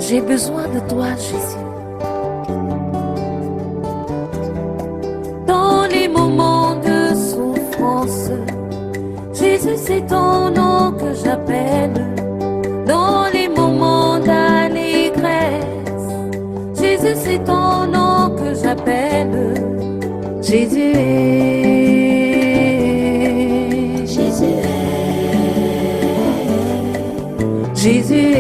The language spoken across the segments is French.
J'ai besoin de toi, Jésus. Dans les moments de souffrance, Jésus, c'est ton nom que j'appelle. Dans les moments d'allégresse, Jésus, c'est ton nom que j'appelle. Jésus est, Jésus est, Jésus est.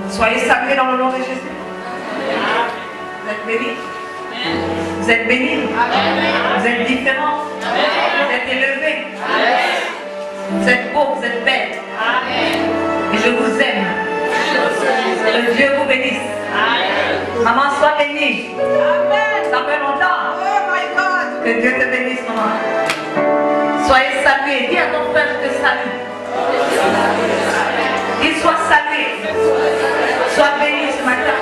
Soyez salués dans le nom de Jésus. Vous êtes bénis. Vous êtes bénis. Vous êtes différents. Vous êtes élevés. Vous êtes beaux, vous êtes belles. Et je vous aime. Que Dieu vous bénisse. Maman, sois bénie. Ça fait longtemps. Que Dieu te bénisse, maman. Soyez salués. Dis à ton frère, je te salue. Dis, sois salué. Sois béni ce matin.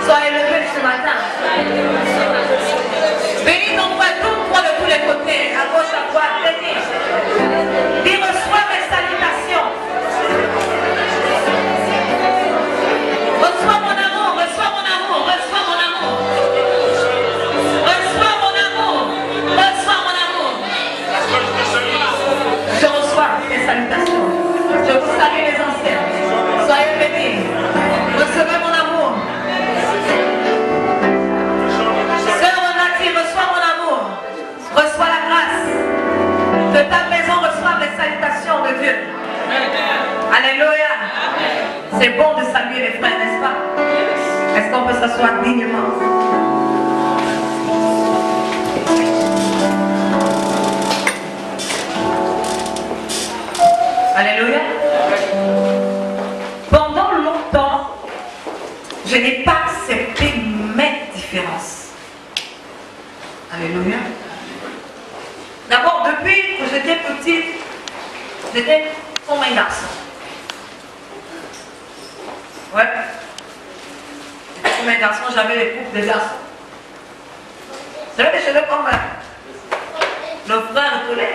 Sois élevé ce matin. Bénis ton frère, tourne-toi de tous les côtés, à gauche, à droite, bénis. Dis, reçois mes salutations. Reçois mon amour, reçois mon amour, reçois mon amour. Reçois mon amour, reçois mon amour. Je reçois tes salutations. Je vous salue les anciens. Soyez bénis. Recevez mon amour. Sœur Nati, reçois mon amour. Reçois la grâce. Que ta maison reçoive les salutations de Dieu. Alléluia. C'est bon de saluer les frères, n'est-ce pas? Est-ce qu'on peut s'asseoir dignement? Alléluia. Pendant longtemps, je n'ai pas accepté mes différences. Alléluia. D'abord, depuis que j'étais petite, j'étais comme un garçon. Ouais. J'étais comme un garçon, j'avais les coupes de garçons. J'avais des cheveux comme le frère collé.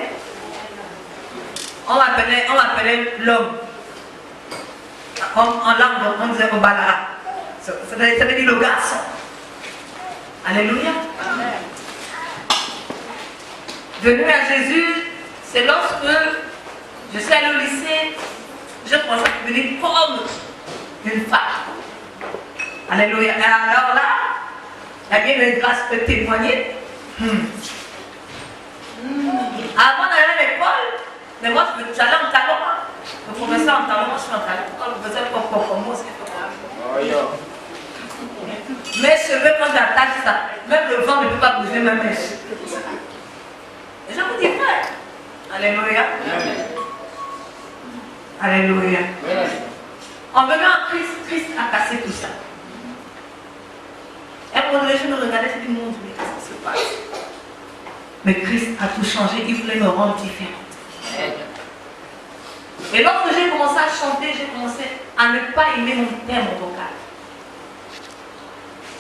On m'appelait l'homme. En langue, on disait Obalara. Ça veut dire le garçon. Alléluia. Venu à Jésus, c'est lorsque je suis allée au lycée, je pensais devenir comme une femme. Alléluia. Et alors là, la bienvenue grâce peut témoigner. Avant d'aller à l'école, mais moi, j'allais en talon. Le professeur en talon, moi je suis en talon. Quand le professeur comme moi, c'est mes cheveux, quand j'attache ça, même le vent ne peut pas bouger ma mèche. Et je vous dis, frère, Alléluia. Alléluia. En venant en Christ, Christ a cassé tout ça. Et à un moment donné, je me regardais, je me dis, mon Dieu, mais qu'est-ce qui se passe? Mais Christ a tout changé, il voulait me rendre différente. Et lorsque j'ai commencé à chanter, j'ai commencé à ne pas aimer mon thème vocal.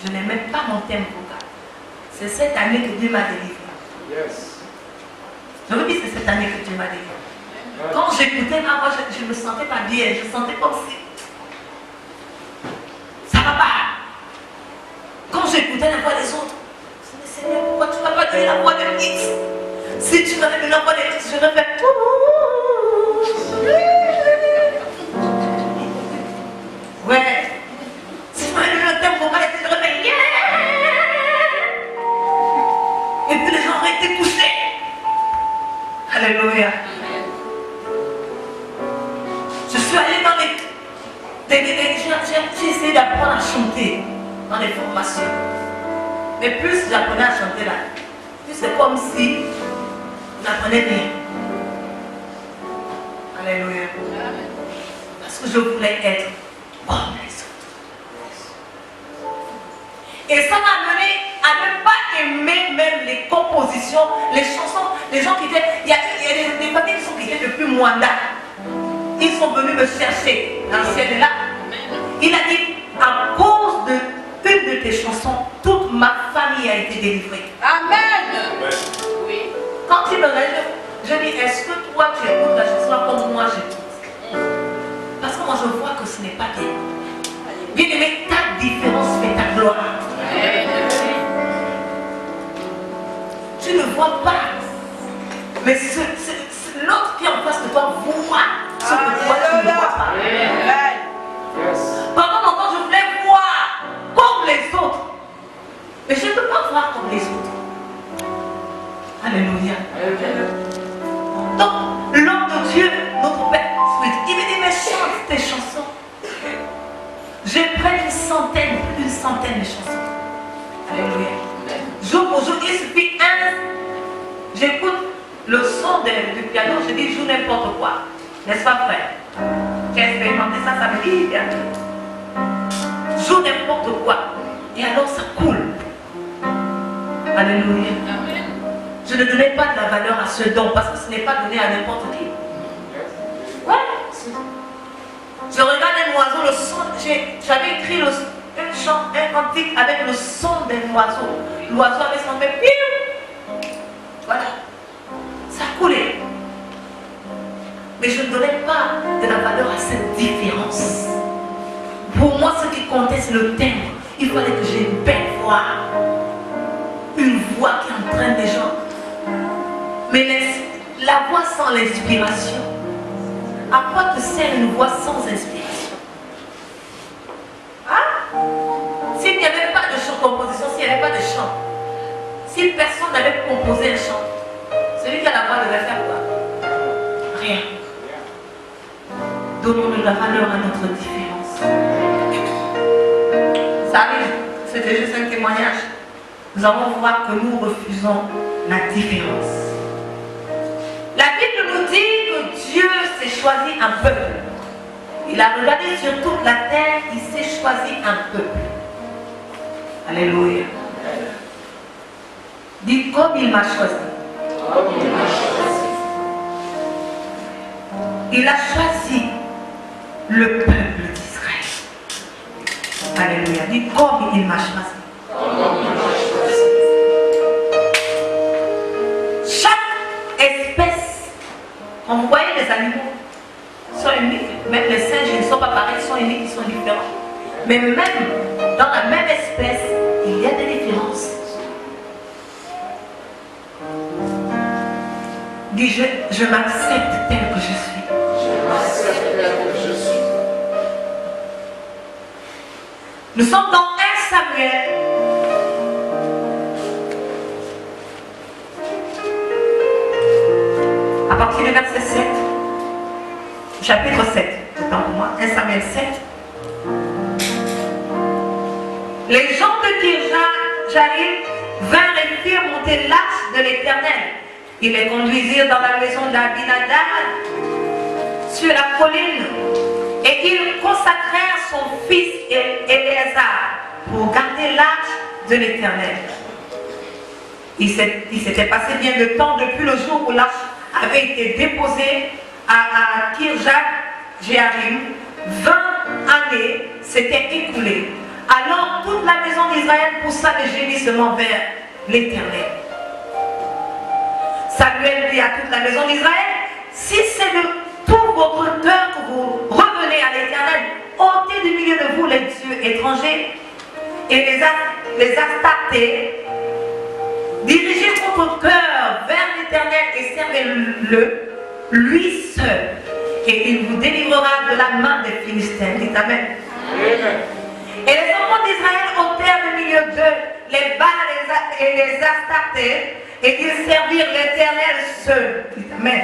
Je n'aimais pas mon thème vocal. C'est cette année que Dieu m'a délivré. Yes. Je vous dis que c'est cette année que Dieu m'a délivré. Quand j'écoutais ma voix, je ne me sentais pas bien. Je sentais comme si ça ne va pas. Quand j'écoutais la voix des autres, je me disais, Seigneur, pourquoi tu ne m'as pas donné la voix de X? Si tu m'avais donné la voix de X, je répète. Ouais. Si tu m'avais donné le thème vocal, je répète. Yeah! Et puis les gens auraient été touchés. Alléluia. Je suis allée dans les... J'ai essayé d'apprendre à chanter dans les formations. Mais plus j'apprenais à chanter là, plus c'est comme si je n'apprenais rien. Alléluia. Parce que je voulais être comme les autres. Et ça m'a amené à ne pas aimer même les compositions, les chansons, les gens qui étaient... Il y a des familles qui sont quittées depuis Mwanda. Ils sont venus me chercher. L'ancien est là. Il a dit, à cause de une de tes chansons, toute ma famille a été délivrée. Amen. Oui. Quand il me regarde, je dis, est-ce que toi tu écoutes la chanson comme moi j'écoute? Parce que moi je vois que ce n'est pas bien. Bien aimé, ta différence fait ta gloire. Tu ne vois pas. Mais l'autre qui est en face de toi voit ce que toi tu ne vois pas. Pendant longtemps, je voulais voir comme les autres. Mais je ne peux pas voir comme les autres. Alléluia. Donc, l'homme de Dieu, notre Père, il me dit, mais chante tes chansons. J'ai près d'une centaine, plus d'une centaine de chansons. Alléluia. Jour pour jour, il suffit un. J'écoute le son du piano, je dis, joue n'importe quoi. N'est-ce pas, frère? J'ai expérimenté ça, ça me dit bien. Joue n'importe quoi. Et alors ça coule. Alléluia. Amen. Je ne donnais pas de la valeur à ce don parce que ce n'est pas donné à n'importe qui. Ouais. Je regarde un oiseau, le son. J'avais écrit un cantique avec le son d'un oiseau. L'oiseau avait son fait pile. Voilà. Ça coulait. Mais je ne donnais pas de la valeur à cette différence. Pour moi, ce qui comptait, c'est le timbre. Il fallait que j'ai une belle voix. Une voix qui entraîne des gens. Mais la voix sans l'inspiration. À quoi te sert une voix sans inspiration? Hein? S'il n'y avait pas de composition, s'il n'y avait pas de chant, si personne n'avait composé un chant, celui qui a la voix devait faire quoi? Rien. Donnons de la valeur à notre différence. Ça arrive, c'était juste un témoignage. Nous allons voir que nous refusons la différence. La Bible nous dit que Dieu s'est choisi un peuple. Il a regardé sur toute la terre, il s'est choisi un peuple. Alléluia. Dis comme il m'a choisi. Il a choisi le peuple d'Israël. Alléluia. Dis comme il m'a choisi. Chaque espèce, quand vous voyez les animaux, sont uniques. Même les singes, ils ne sont pas pareils, ils sont uniques, ils sont différents. Mais même dans la même espèce, il y a des différences. Dis, je m'accepte tel que je suis. Nous sommes dans 1 Samuel. À partir du verset 7. Chapitre 7. Autant pour moi. 1 Samuel 7. Les gens de Kirjaïm vinrent et firent monter l'arche de l'Éternel. Ils les conduisirent dans la maison d'Abinadab sur la colline Et ils consacrèrent son fils Éléazar pour garder l'arche de l'Éternel. Il s'était passé bien de temps depuis le jour où l'arche avait été déposée à Kirjath Jéarim. 20 années s'étaient écoulées. Alors toute la maison d'Israël poussa le gémissement vers l'Éternel. Samuel dit à toute la maison d'Israël, si c'est de tout votre cœur que vous revenez à l'Éternel, ôtez du milieu de vous les dieux étrangers et les Astartés, dirigez votre cœur vers l'Éternel et servez-le, lui seul, et il vous délivrera de la main des Philistins. Dites Amen. Et les enfants d'Israël ôtèrent du milieu d'eux les Baals et les Astartés, et ils servirent l'Éternel seul. Dites Amen.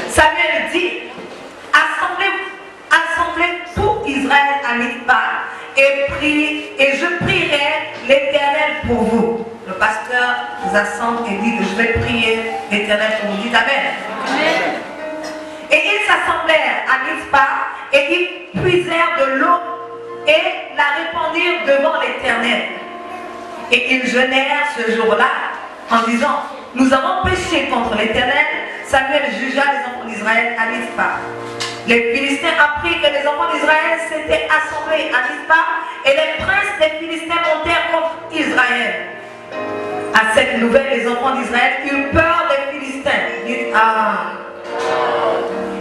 Samuel dit, assemblez tout Israël à Mizpa et je prierai l'Éternel pour vous. Le pasteur s'assemble et dit que je vais prier l'Éternel pour vous. Dites Amen. Amen. Et ils s'assemblèrent à Mizpa et ils puisèrent de l'eau et la répandirent devant l'Éternel. Et ils jeûnèrent ce jour-là en disant, nous avons péché contre l'Éternel. Samuel jugea les enfants d'Israël à Mizpa. Les Philistins apprirent que les enfants d'Israël s'étaient assemblés à Mizpa et les princes des Philistins montèrent contre Israël. À cette nouvelle, les enfants d'Israël eurent peur des Philistins. Ils disent,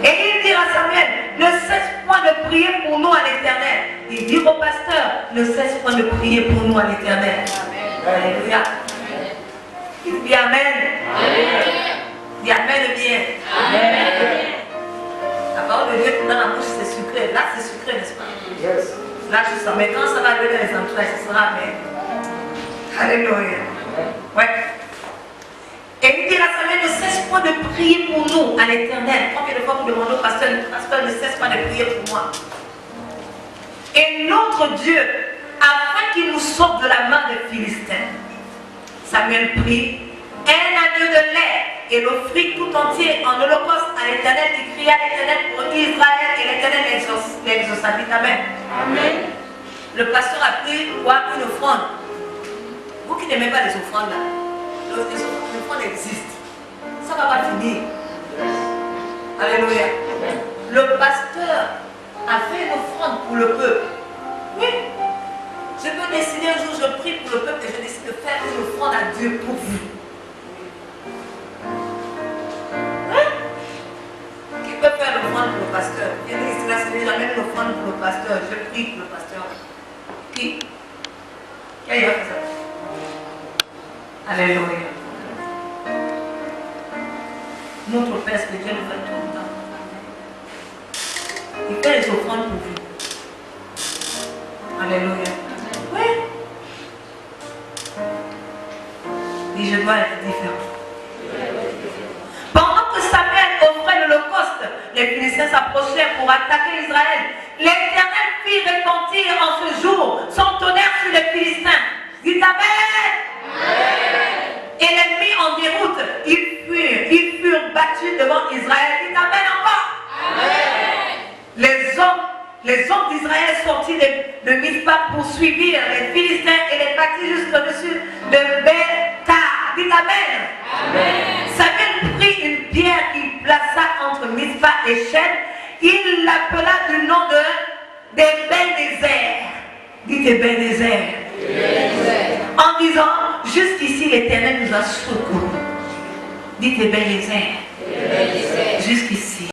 et ils dirent à Samuel, ne cesse point de prier pour nous à l'Éternel. Ils dirent au pasteur, ne cesse point de prier pour nous à l'Éternel. Alléluia. Il dit Amen. Dis Amen bien. Amen. La parole de Dieu dans la bouche c'est sucré. Là c'est sucré, n'est-ce pas? Yes. Là tu sens. Mais quand ça va aller dans les entrailles, ce sera Amen. Alléluia. Ouais. Et il dit à Samuel, ne cesse pas de prier pour nous à l'Éternel. Combien de fois vous demandez au pasteur, le pasteur ne cesse pas de prier pour moi. Et notre Dieu, afin qu'il nous sauve de la main des Philistins. Samuel prie un agneau de lait et l'offrit tout entier en holocauste à l'Éternel. Il cria à l'Éternel pour Israël et l'Éternel l'exauça. Amen. Amen. Le pasteur a pris quoi? Une offrande. Vous qui n'aimez pas les offrandes là, les offrandes existent. Ça ne va pas finir. Alléluia. Le pasteur a fait une offrande pour le peuple. Oui. Je peux décider un jour, je prie pour le peuple et je décide de faire une offrande à Dieu pour vous. Hein? Qui peut faire l'offrande pour le pasteur? Il dit ici là, c'est jamais une offrande pour le pasteur. Je prie pour le pasteur. Qui? Qui a fait ça? Alléluia. Notre Père spirituel nous fait tout le temps. Il fait les offrandes pour vous. Alléluia. Oui. Et je dois être différent. Pendant que Samuel offrait l'holocauste, les Philistins s'approchèrent pour attaquer Israël. L'Éternel fit retentir en ce jour son tonnerre sur les Philistins. Dites Amen. Et les mit en déroute. Ils furent battus devant Israël. Dites Amen encore. Amen. Les hommes d'Israël sortirent de Mizpa poursuivirent les Philistins et les battirent jusqu'au-dessus de Bethar. Dites Amen. Amen. Samuel prit une pierre qu'il plaça entre Mizpa et Shem. Il l'appela du nom d'Ebenezer. Dites Ebenezer. En disant, jusqu'ici l'Éternel nous a secourus. Dites Ebenezer. Jusqu'ici.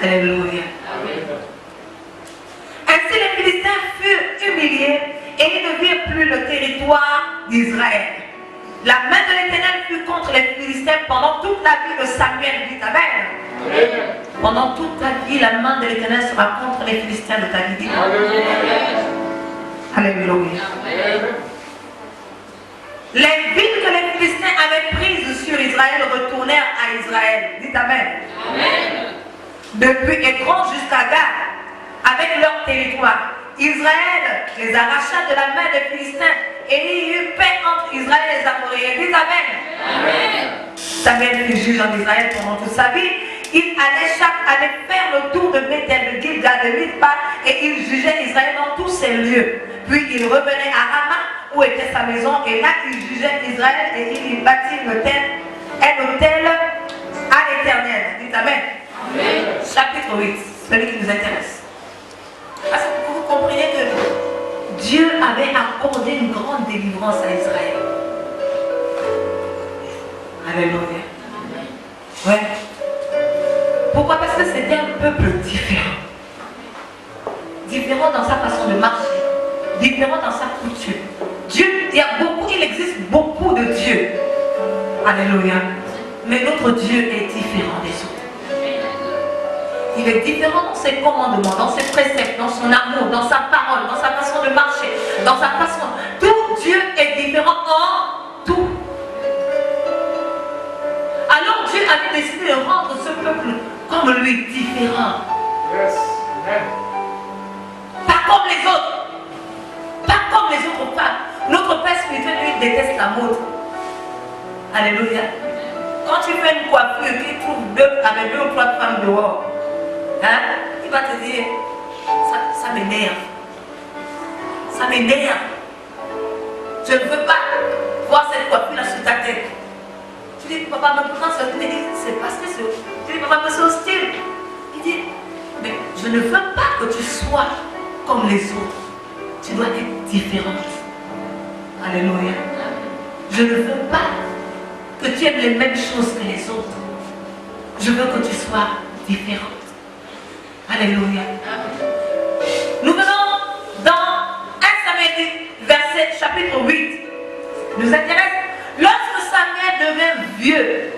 Alléluia. Ainsi les Philistins furent humiliés et ils ne virent plus le territoire d'Israël. La main de l'Éternel fut contre les Philistins pendant toute la vie de Samuel. Dites Amen. Pendant toute ta vie, la main de l'Éternel sera contre les Philistins de ta vie. Alléluia. Les villes que les Philistins avaient prises sur Israël retournèrent à Israël. Dites Amen. Amen. Depuis Écron jusqu'à Gath, avec leur territoire. Israël les arracha de la main des Philistins et il y eut paix entre Israël et les Amoréens. Dites Amen. Amen. Samuel fut juge en Israël pendant toute sa vie. Il allait faire le tour de Bethel, de Gilgal, de Mithpa, et il jugeait Israël dans tous ses lieux. Puis il revenait à Rama, où était sa maison, et là il jugeait Israël, et il y bâtit un hôtel à l'Éternel. Dites Amen. Amen. Chapitre 8, celui qui nous intéresse. Parce que vous comprenez que Dieu avait accordé une grande délivrance à Israël. Alléluia. Ouais. Pourquoi? Parce que c'était un peuple différent. Différent dans sa façon de marcher. Différent dans sa coutume. Dieu, il existe beaucoup de dieux. Alléluia. Mais notre Dieu est différent des autres. Il est différent dans ses commandements, dans ses préceptes, dans son amour, dans sa parole, dans sa façon de marcher, dans sa façon. Tout Dieu est différent en tout. Alors Dieu avait décidé de rendre ce peuple comme lui, différent. Yes. Amen. Pas comme les autres. Pas comme les autres femmes. Notre Père spirituel, lui, déteste la mode. Alléluia. Quand tu fais une coiffure et qu'il trouve avec deux ou trois femmes dehors, hein, il va te dire, ça m'énerve. Ça m'énerve. Je ne veux pas voir cette coiffure-là sur ta tête. Tu dis, papa, mais pourtant c'est parce que c'est... Tu dis, papa, mais c'est hostile. Il dit, mais je ne veux pas que tu sois comme les autres. Tu dois être différente. Alléluia. Je ne veux pas que tu aimes les mêmes choses que les autres. Je veux que tu sois différente. Alléluia. Nous venons dans 1 Samuel verset chapitre 8. Nous intéresse. Lorsque Samuel devint vieux,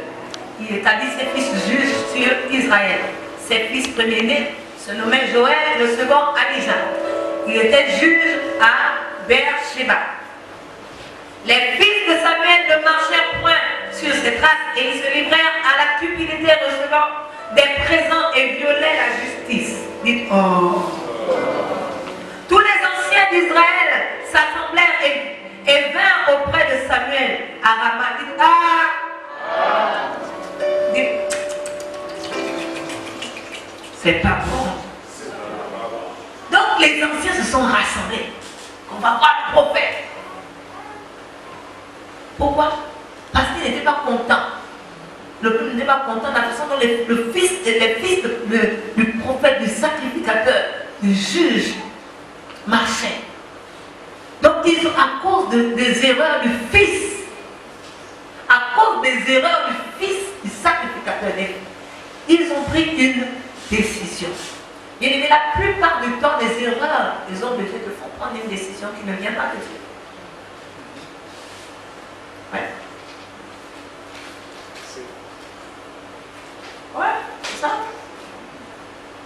il établit ses fils juges sur Israël. Ses fils premiers-nés se nommaient Joël, le second Abijah. Il était juge à Beersheba. Les fils de Samuel ne marchèrent point sur ses traces et ils se livrèrent à la cupidité, recevant des présents et violaient la justice. Dites oh. Tous les anciens d'Israël s'assemblèrent et vinrent auprès de Samuel à Rama. Dites ah. Dites, c'est pas bon. Donc les anciens se sont rassemblés. On va voir le prophète. Pourquoi? Parce qu'ils n'étaient pas contents. Le peuple n'était pas content de la façon dont les fils du prophète, du sacrificateur, du juge marchaient. Donc ils ont, à cause des erreurs du fils, à cause des erreurs du fils du sacrificateur, ils ont pris une décision. Bien aimé, la plupart du temps, les erreurs des hommes de Dieu te font prendre une décision qui ne vient pas de Dieu. Ouais. Ouais, c'est ça.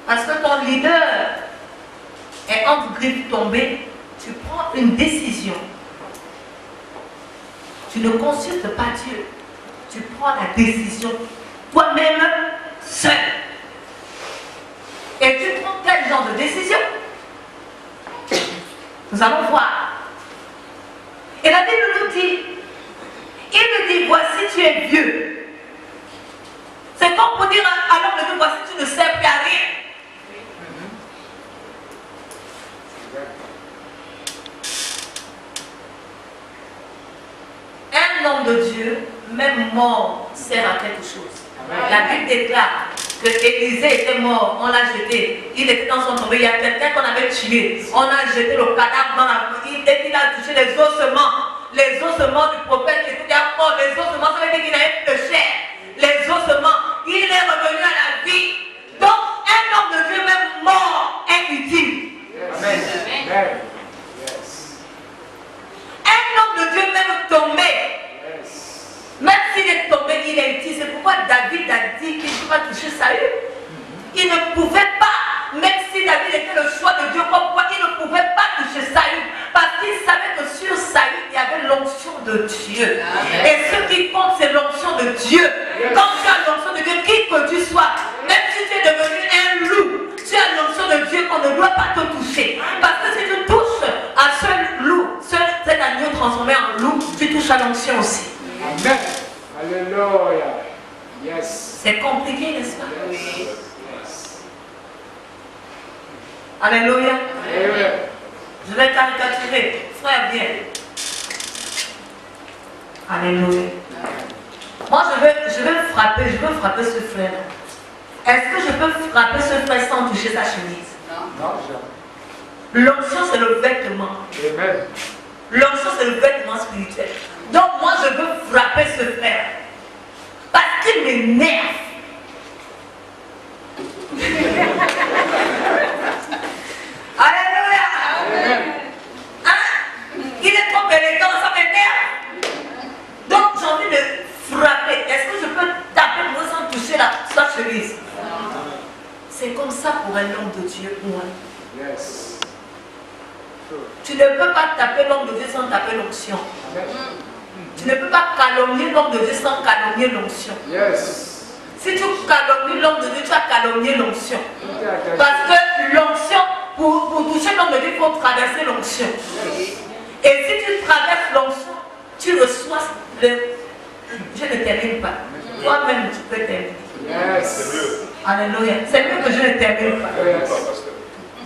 Parce que ton leader est entre griffes tombées, tu prends une décision. Tu ne consultes pas Dieu. Tu prends la décision toi-même seul. Et tu prends quel genre de décision? Nous allons voir. Et la Bible nous dit, il nous dit, voici tu es vieux. C'est comme pour dire à l'homme de Dieu, voici tu ne sers plus à rien. Un homme de Dieu, même mort, sert à quelque chose. La Bible déclare que Élisée était mort, on l'a jeté. Il était dans son tombeau. Il y a quelqu'un qu'on avait tué. On a jeté le cadavre dans la ville et il a touché les ossements. Les ossements du prophète qui était mort. Les ossements, ça veut dire qu'il n'avait plus de chair. Les ossements, il est revenu à la vie. Donc, un homme de Dieu, même mort, est utile. Amen. Amen. Un homme de Dieu, même tombé. Même s'il est tombé, il est utile. C'est pourquoi David a dit qu'il ne peut pas toucher Saül. Il ne pouvait pas, même si David était le choix de Dieu, pourquoi il ne pouvait pas toucher Saül? Parce qu'il savait que sur Saül, il y avait l'onction de Dieu. Amen. Et ce qui compte, c'est l'onction de Dieu. Yes. Quand tu as l'onction de Dieu, qui que tu sois, même si tu es devenu un loup, tu as l'onction de Dieu qu'on ne doit pas te toucher. Parce que si tu touches à ce loup, cet agneau transformé en loup, tu touches à l'onction aussi. Amen. Alléluia. Yes. C'est compliqué, n'est-ce pas? Oui. Alléluia. Amen. Je vais caricaturer. Frère, viens. Alléluia. Moi, je veux frapper ce frère. Est-ce que je peux frapper ce frère sans toucher sa chemise? Non, jamais. L'onction, c'est le vêtement. Amen. L'onction, c'est le vêtement spirituel. Donc, moi, je veux frapper ce frère. Parce qu'il m'énerve. Alléluia. Hein? Il est trop élégant, ça m'énerve. Donc, j'ai envie de frapper. Est-ce que je peux taper moi sans toucher sa chemise? C'est comme ça pour un homme de Dieu, moi. Yes. Tu ne peux pas taper l'homme de Dieu sans taper l'onction. Amen. Tu ne peux pas calomnier l'homme de Dieu sans calomnier l'onction. Yes. Si tu calomnies l'homme de Dieu, tu as calomnié l'onction. Parce que l'onction, pour toucher l'homme de Dieu, il faut traverser l'onction. Et si tu traverses l'onction, tu reçois le... Je ne termine pas. Toi-même, tu peux terminer. Yes. Alléluia. C'est mieux que je ne termine pas. Yes.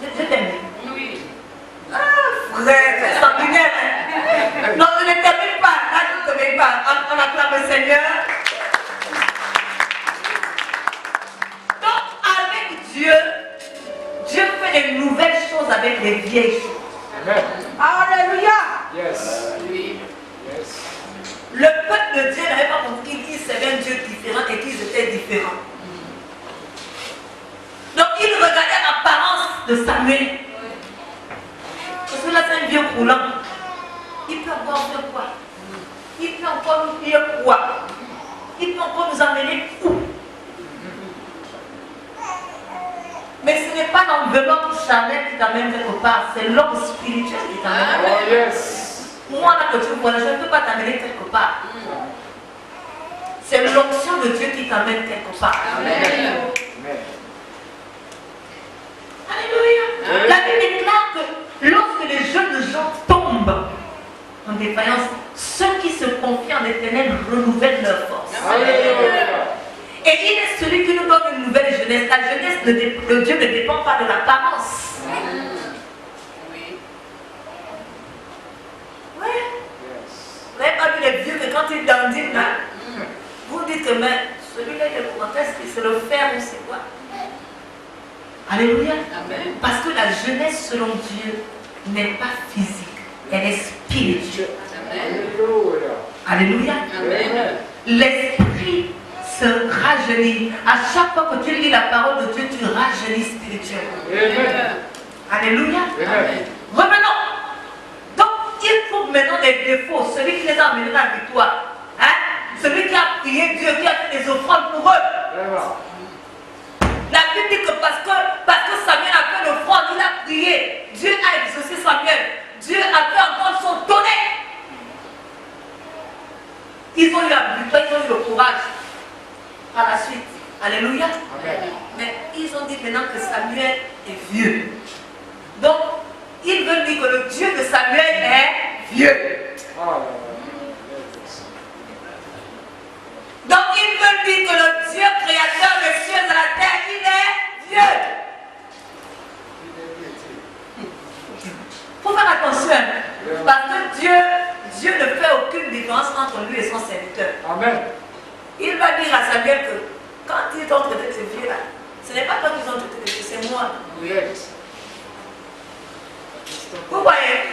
Je termine. Oui. Ah, frère, c'est sanguinaire. Hein? Non, je ne termine pas. Là, je ne termine pas. On acclame le Seigneur. Donc, avec Dieu, Dieu fait des nouvelles choses avec les vieilles choses. Amen. Alléluia. Yes. Oui. Yes. Le peuple de Dieu n'avait pas compris qu'ils servaient un Dieu différent et qu'ils étaient différents. Donc, ils regardaient l'apparence de Samuel. Parce que là, c'est un vieux roulant. Il peut encore faire quoi? Il peut encore nous dire quoi? Il peut encore nous amener où? Mais ce n'est pas l'enveloppe charnelle qui t'amène quelque part, c'est l'homme spirituel qui t'amène. Oh yes. Moi, là que tu vois, je ne peux pas t'amener quelque part. C'est l'onction de Dieu qui t'amène quelque part. Amen. Amen. Alléluia. La Bible déclare que lorsque les jeunes gens tombent en défaillance, ceux qui se confient en l'Éternel renouvellent leur force. Alléluia. Et il est celui qui nous donne une nouvelle jeunesse. La jeunesse de Dieu ne dépend pas de l'apparence. Oui. Ouais. Yes. Vous n'avez pas vu les vieux que quand ils dandinent là, vous dites que mais celui-là il est pour c'est le fer ou c'est quoi? Alléluia. Amen. Parce que la jeunesse selon Dieu n'est pas physique, elle est spirituelle. Amen. Alléluia. Alléluia. Amen. L'esprit se rajeunit. À chaque fois que tu lis la parole de Dieu, tu rajeunis spirituellement. Amen. Alléluia. Amen. Revenons. Donc, il faut maintenant les défauts. Celui qui les a amenés dans la victoire. Hein? Celui qui a prié Dieu, qui a fait des offrandes pour eux. Amen. La Bible dit que parce que Samuel a fait l'offrande, il a prié. Dieu a exaucé Samuel. Dieu a fait entendre son tonnerre. Ils ont eu la victoire, ils ont eu le courage. Par la suite. Alléluia. Amen. Mais ils ont dit maintenant que Samuel est vieux. Donc, ils veulent dire que le Dieu de Samuel est vieux. Donc, ils veulent dire que le Dieu créateur des cieux et de la terre, il est vieux. Il faut faire attention. Parce que Dieu ne fait aucune différence entre lui et son serviteur. Amen. Il va dire à Samuel que quand ils ont traité ces vieux-là, ce n'est pas toi qui ont traité ces vieux, c'est moi. Yes. Vous voyez?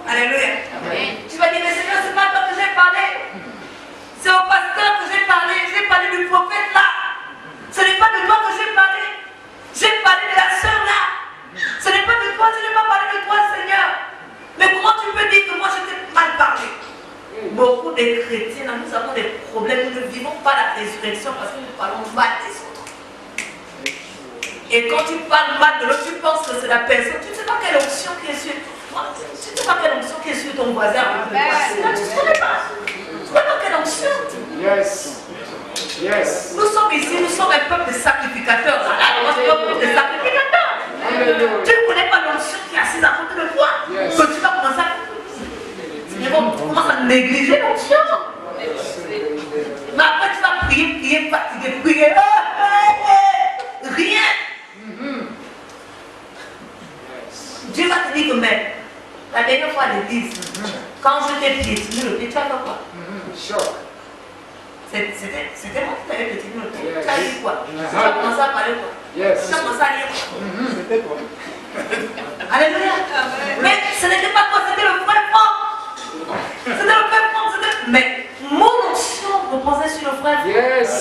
Alléluia. Amen. Tu vas dire, mais Seigneur, c'est pas toi que j'ai parlé. C'est au pasteur que j'ai parlé du prophète là. Ce n'est pas de toi que j'ai parlé. J'ai parlé de la sœur là. Ce n'est pas de toi, je n'ai pas parlé de toi, Seigneur. Mais comment tu peux dire que moi je t'ai mal parlé? Beaucoup de chrétiens, là, nous avons des problèmes. Nous ne vivons pas la résurrection parce que nous parlons mal des autres. Et quand tu parles mal de l'autre, tu penses que c'est la personne. Tu ne sais pas quelle onction qui est sur toi. Tu ne sais pas quelle onction qui est sur ton voisin. Tu ne connais pas. Tu ne connais pas quelle onction. Yes. Yes. Nous sommes ici, nous sommes un peuple de sacrificateurs. Là, nous sommes un peuple de sacrificateurs. Alléluia. Tu ne connais pas l'onction qui est assise à côté de toi. Yes. Que tu vas commencer à... Mais bon, tu commences à négliger l'onction. Mais après, tu vas prier, fatigué. choc. C'était moi qui t'avais petit nous. Yes. Tu as dit quoi? Uh-huh. Tu as commencé à parler quoi? Yes. Tu as commencé à dire quoi? C'était toi. Alléluia. Mais ce n'était pas toi, c'était le vrai fond. C'était le vrai fond. Mais mon onction reposait sur le vrai fond. Yes.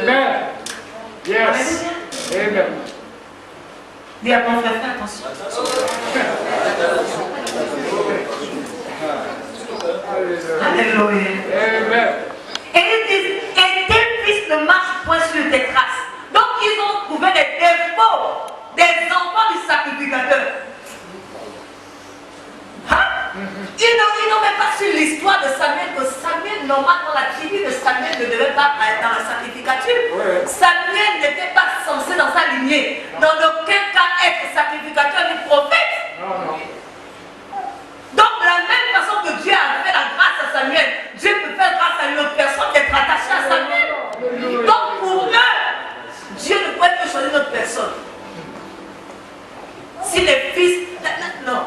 Amen. Yes. Amen. Dis à ton frère, fais attention. Alléluia. Amen. Et ils disent, et tes fils ne marchent point sur tes traces. Donc ils ont trouvé des défauts des enfants du sacrificateur. Hein? Ils n'ont même pas su l'histoire de Samuel, que Samuel, normalement, la tribu de Samuel ne devait pas être dans la sacrificature. Ouais. Samuel n'était pas censé dans sa lignée, dans aucun cas être sacrificateur ni prophète. Non, non. Donc, de la même façon que Dieu a fait la grâce à Samuel, Dieu peut faire grâce à une autre personne qui est attachée à Samuel. Donc, pour eux, Dieu ne pouvait plus choisir une autre personne. Si les fils. Non.